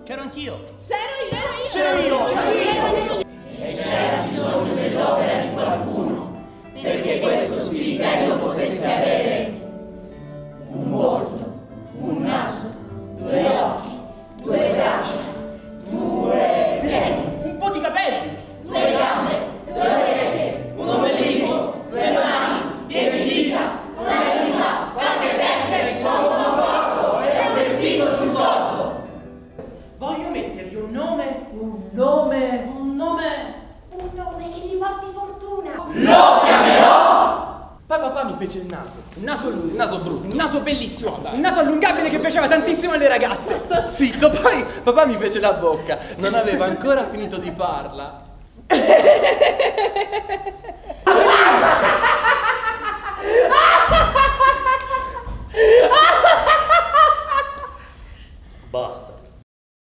C'ero anch'io. C'ero io. E c'era bisogno dell'opera di qualcuno perché questo spiritello potesse avere un volto, un naso, due occhi, due braccia, due piedi, Un po' di capelli. due gambe, due orecchie, un ombelico, due mani, 10 dita, una lingua, qualche dente, sotto un corpo e un vestito sul corpo. Voglio mettergli un nome. Un nome che gli porti fortuna. Lo chiamerò! Poi papà mi fece il naso. Un naso lungo, un naso brutto, un naso bellissimo, un naso allungabile che piaceva tantissimo alle ragazze. Sta zitto, poi papà mi fece la bocca. Non aveva ancora finito di farla.